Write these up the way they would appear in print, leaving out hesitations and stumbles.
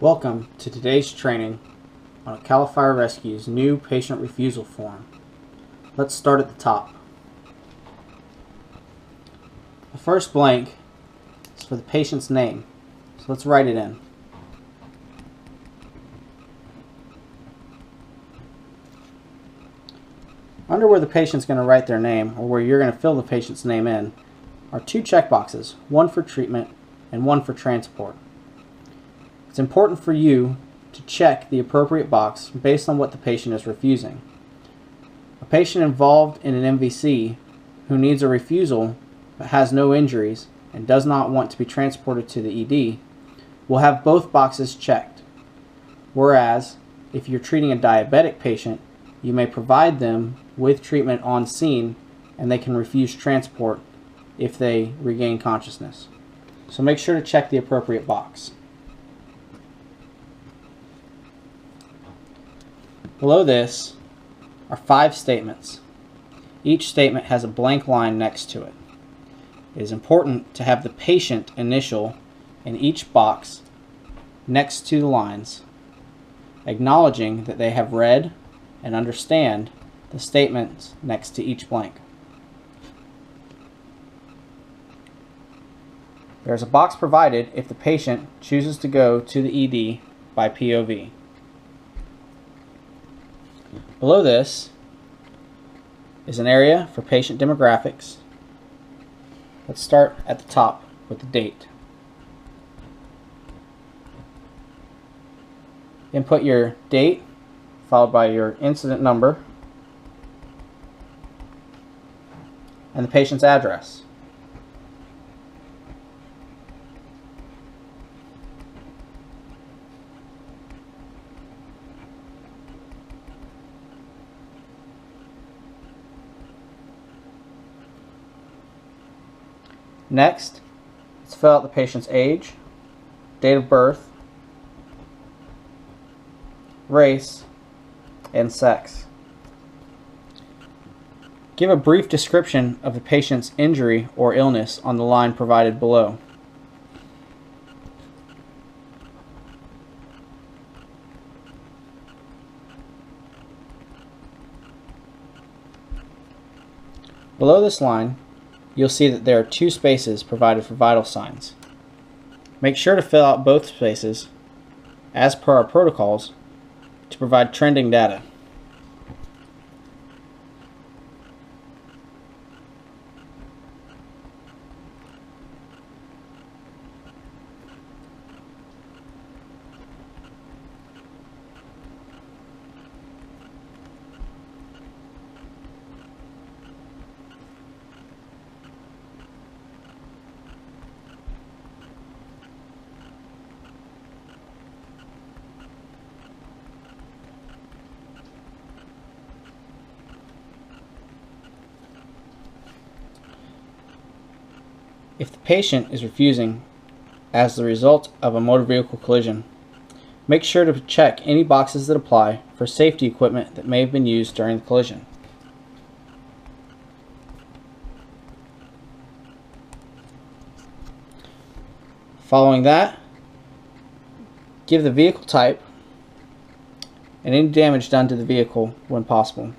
Welcome to today's training on Ocala Fire Rescue's new patient refusal form. Let's start at the top. The first blank is for the patient's name, so let's write it in. Under where the patient's going to write their name, or where you're going to fill the patient's name in, are two checkboxes, one for treatment and one for transport. It's important for you to check the appropriate box based on what the patient is refusing. A patient involved in an MVC who needs a refusal but has no injuries and does not want to be transported to the ED will have both boxes checked. Whereas, if you're treating a diabetic patient, you may provide them with treatment on scene and they can refuse transport if they regain consciousness. So make sure to check the appropriate box. Below this are 5 statements. Each statement has a blank line next to it. It is important to have the patient initial in each box next to the lines, acknowledging that they have read and understand the statements next to each blank. There is a box provided if the patient chooses to go to the ED by POV. Below this is an area for patient demographics. Let's start at the top with the date. Input your date followed by your incident number and the patient's address. Next, let's fill out the patient's age, date of birth, race, and sex. Give a brief description of the patient's injury or illness on the line provided below. Below this line, you'll see that there are 2 spaces provided for vital signs. Make sure to fill out both spaces, as per our protocols, to provide trending data. If the patient is refusing as the result of a motor vehicle collision, make sure to check any boxes that apply for safety equipment that may have been used during the collision. Following that, give the vehicle type and any damage done to the vehicle when possible.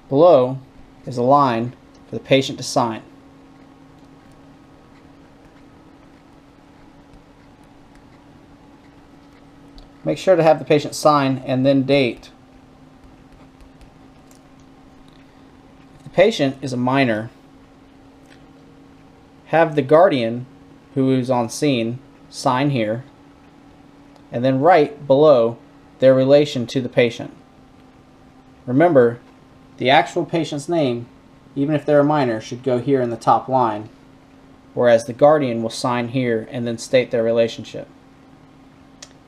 Below is a line for the patient to sign. Make sure to have the patient sign and then date. If the patient is a minor, have the guardian who is on scene sign here and then write below their relation to the patient. Remember, the actual patient's name, even if they're a minor, should go here in the top line, whereas the guardian will sign here and then state their relationship.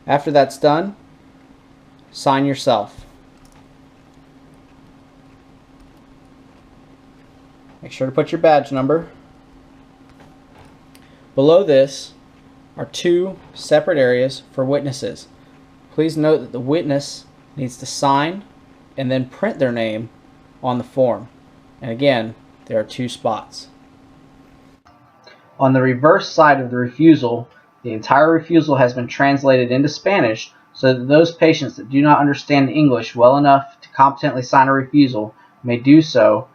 After that's done, sign yourself. Make sure to put your badge number. Below this are 2 separate areas for witnesses. Please note that the witness needs to sign and then print their name on the form. And again, there are 2 spots. On the reverse side of the refusal, The entire refusal has been translated into Spanish so that those patients that do not understand English well enough to competently sign a refusal may do so